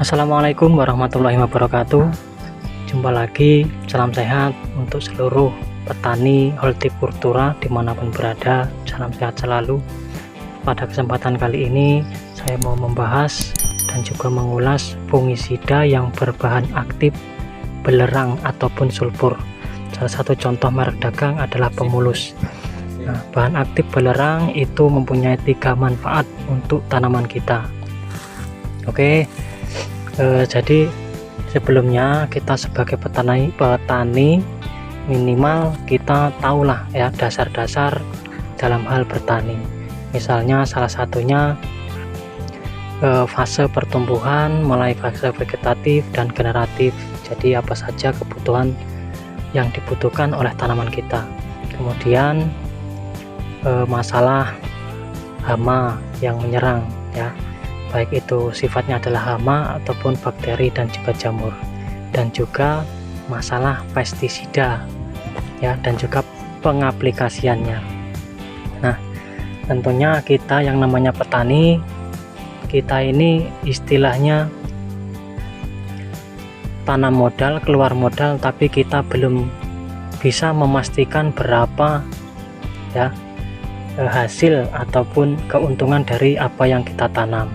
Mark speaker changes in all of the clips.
Speaker 1: Assalamualaikum warahmatullahi wabarakatuh. Jumpa lagi, salam sehat untuk seluruh petani hortikultura dimanapun berada. Salam sehat selalu. Pada kesempatan kali ini saya mau membahas dan juga mengulas fungisida yang berbahan aktif belerang ataupun sulfur. Salah satu contoh merek dagang adalah Pemulus. Nah, bahan aktif belerang itu mempunyai 3 manfaat untuk tanaman kita. Oke. Jadi sebelumnya kita sebagai petani minimal kita tahulah ya dasar-dasar dalam hal bertani. Misalnya salah satunya fase pertumbuhan, mulai fase vegetatif dan generatif. Jadi apa saja kebutuhan yang dibutuhkan oleh tanaman kita. Kemudian masalah hama yang menyerang ya, baik itu sifatnya adalah hama ataupun bakteri dan juga jamur, dan juga masalah pestisida ya, dan juga pengaplikasiannya. Nah, tentunya kita yang namanya petani, kita ini istilahnya tanam modal keluar modal, tapi kita belum bisa memastikan berapa ya hasil ataupun keuntungan dari apa yang kita tanam.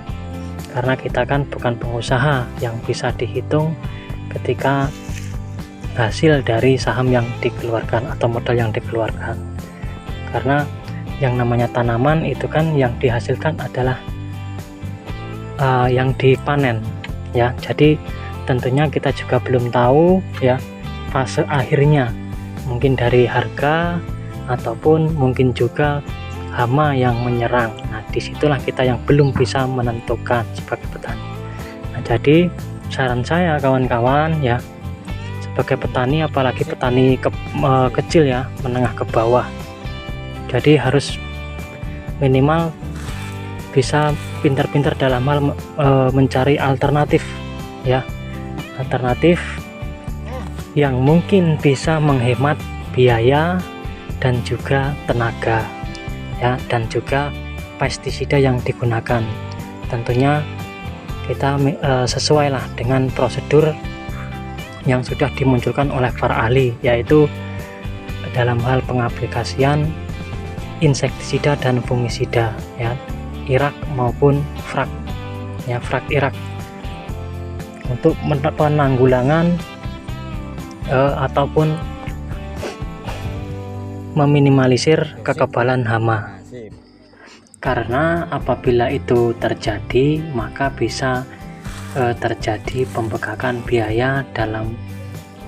Speaker 1: Karena kita kan bukan pengusaha yang bisa dihitung ketika hasil dari saham yang dikeluarkan atau modal yang dikeluarkan. Karena yang namanya tanaman itu kan yang dihasilkan adalah yang dipanen ya. Jadi tentunya kita juga belum tahu ya fase akhirnya, mungkin dari harga ataupun mungkin juga hama yang menyerang. Nah, disitulah kita yang belum bisa menentukan sebagai petani. Nah, jadi saran saya kawan-kawan ya, sebagai petani, apalagi petani kecil ya, menengah ke bawah, jadi harus minimal bisa pintar-pintar dalam hal mencari alternatif ya, alternatif yang mungkin bisa menghemat biaya dan juga tenaga ya, dan juga pestisida yang digunakan. Tentunya kita sesuai lah dengan prosedur yang sudah dimunculkan oleh para ahli, yaitu dalam hal pengaplikasian insektisida dan fungisida ya, irak maupun frak ya, frak irak, untuk penanggulangan ataupun meminimalisir kekebalan hama. Karena apabila itu terjadi, maka bisa terjadi pembengkakan biaya dalam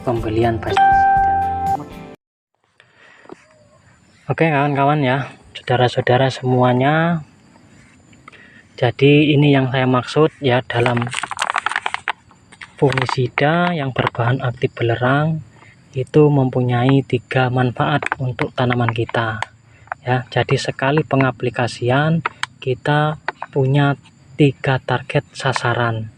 Speaker 1: pembelian pestisida. Oke kawan-kawan ya, saudara-saudara semuanya, jadi ini yang saya maksud ya dalam fungisida yang berbahan aktif belerang itu mempunyai 3 manfaat untuk tanaman kita ya. Jadi sekali pengaplikasian kita punya 3 target sasaran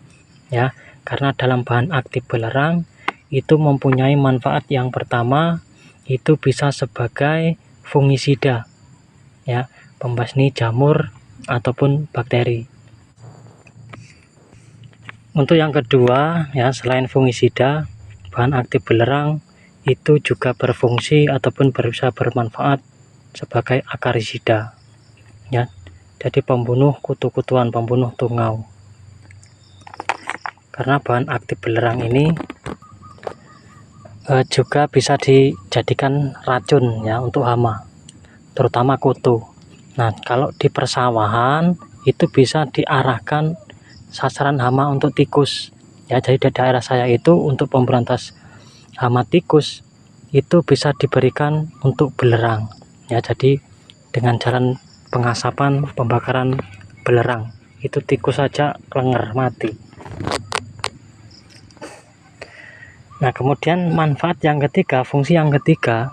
Speaker 1: ya, karena dalam bahan aktif belerang itu mempunyai manfaat yang pertama, itu bisa sebagai fungisida ya, pembasmi jamur ataupun bakteri. Untuk yang kedua ya, selain fungisida, bahan aktif belerang itu juga berfungsi ataupun bisa bermanfaat sebagai akarisida ya, jadi pembunuh kutu-kutuan, pembunuh tungau. Karena bahan aktif belerang ini juga bisa dijadikan racun ya untuk hama, terutama kutu. Nah, kalau di persawahan itu bisa diarahkan sasaran hama untuk tikus ya. Jadi di daerah saya itu untuk pemberantas hama tikus itu bisa diberikan untuk belerang ya. Jadi dengan jalan pengasapan, pembakaran belerang, itu tikus saja lenger mati. Nah, kemudian manfaat yang ketiga, fungsi yang ketiga,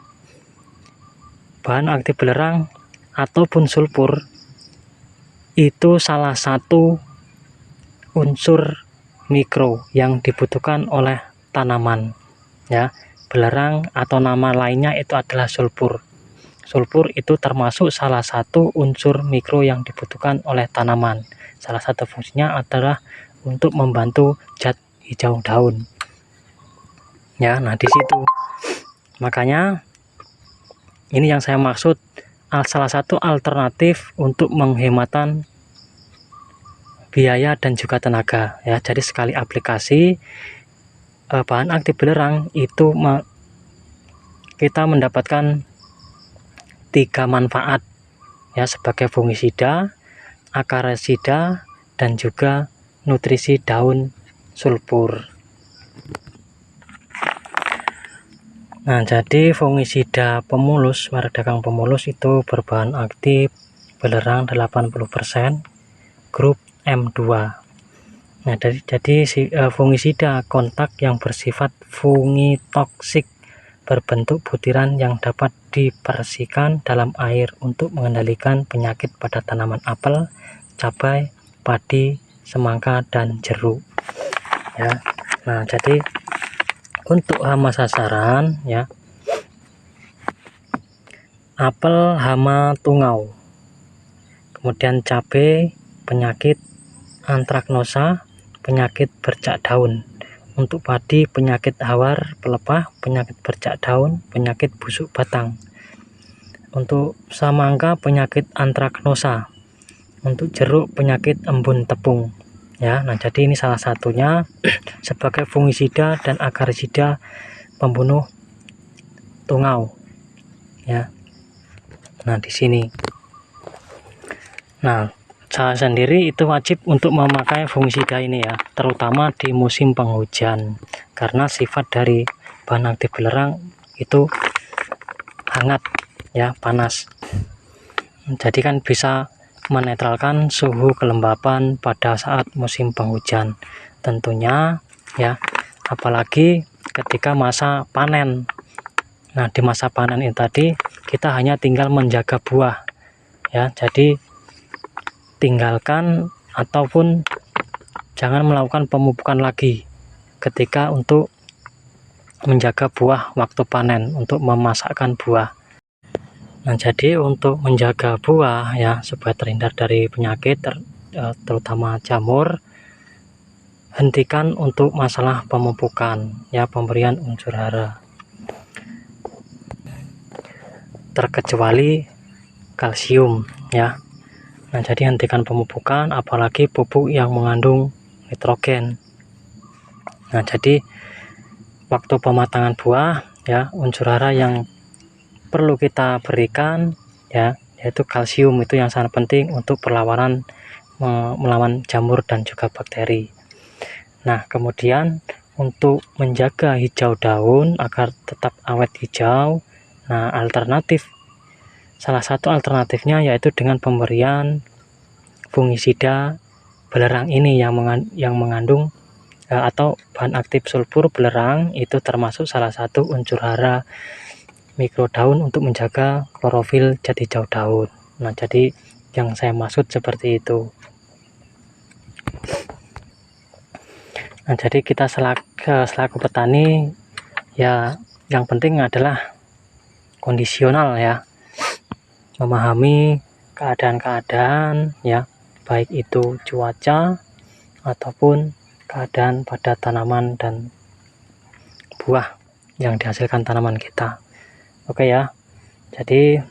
Speaker 1: bahan aktif belerang ataupun sulfur itu salah satu unsur mikro yang dibutuhkan oleh tanaman ya. Belerang atau nama lainnya itu adalah sulfur. Sulfur itu termasuk salah satu unsur mikro yang dibutuhkan oleh tanaman. Salah satu fungsinya adalah untuk membantu zat hijau daun. Ya, nah di situ. Makanya ini yang saya maksud, salah satu alternatif untuk menghematan biaya dan juga tenaga ya. Jadi sekali aplikasi bahan aktif belerang itu kita mendapatkan 3 manfaat ya, sebagai fungisida, akarisida, dan juga nutrisi daun sulfur. Nah, jadi fungisida pemulus merek dagang Pemulus itu berbahan aktif belerang 80%, grup M2. Nah, jadi fungisida kontak yang bersifat fungitoksik berbentuk butiran yang dapat dibersihkan dalam air untuk mengendalikan penyakit pada tanaman apel, cabai, padi, semangka, dan jeruk. Ya. Nah, jadi untuk hama sasaran ya, apel hama tungau, kemudian cabai penyakit antraknosa, penyakit bercak daun. Untuk padi penyakit hawar pelepah, penyakit bercak daun, penyakit busuk batang. Untuk semangka penyakit antraknosa. Untuk jeruk penyakit embun tepung. Ya, nah jadi ini salah satunya sebagai fungisida dan akarisida pembunuh tungau. Ya. Nah, di sini. Nah, saya sendiri itu wajib untuk memakai fungisida ini ya, terutama di musim penghujan, karena sifat dari bahan aktif belerang itu hangat ya, panas. Jadi kan bisa menetralkan suhu kelembapan pada saat musim penghujan tentunya ya, apalagi ketika masa panen. Nah, di masa panen ini tadi kita hanya tinggal menjaga buah ya, jadi tinggalkan ataupun jangan melakukan pemupukan lagi ketika untuk menjaga buah waktu panen, untuk memasakkan buah. Nah, jadi untuk menjaga buah ya, supaya terhindar dari penyakit terutama jamur, hentikan untuk masalah pemupukan ya, pemberian unsur hara, terkecuali kalsium ya. Nah, jadi hentikan pemupukan apalagi pupuk yang mengandung nitrogen. Nah, jadi waktu pematangan buah ya, unsur hara yang perlu kita berikan ya, yaitu kalsium, itu yang sangat penting untuk perlawanan melawan jamur dan juga bakteri. Nah, kemudian untuk menjaga hijau daun agar tetap awet hijau, nah salah satu alternatifnya yaitu dengan pemberian fungisida belerang ini yang mengandung atau bahan aktif sulfur belerang, itu termasuk salah satu unsur hara mikro daun untuk menjaga klorofil zat hijau daun. Nah, jadi yang saya maksud seperti itu. Nah, jadi kita selaku petani ya, yang penting adalah kondisional ya, memahami keadaan-keadaan ya, baik itu cuaca ataupun keadaan pada tanaman dan buah yang dihasilkan tanaman kita. Oke ya, jadi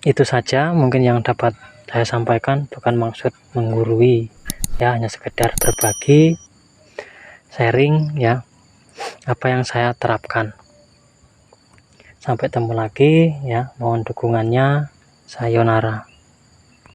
Speaker 1: itu saja mungkin yang dapat saya sampaikan, bukan maksud menggurui ya, hanya sekedar berbagi, sharing ya, apa yang saya terapkan. Sampai ketemu lagi ya, mohon dukungannya. Sayonara.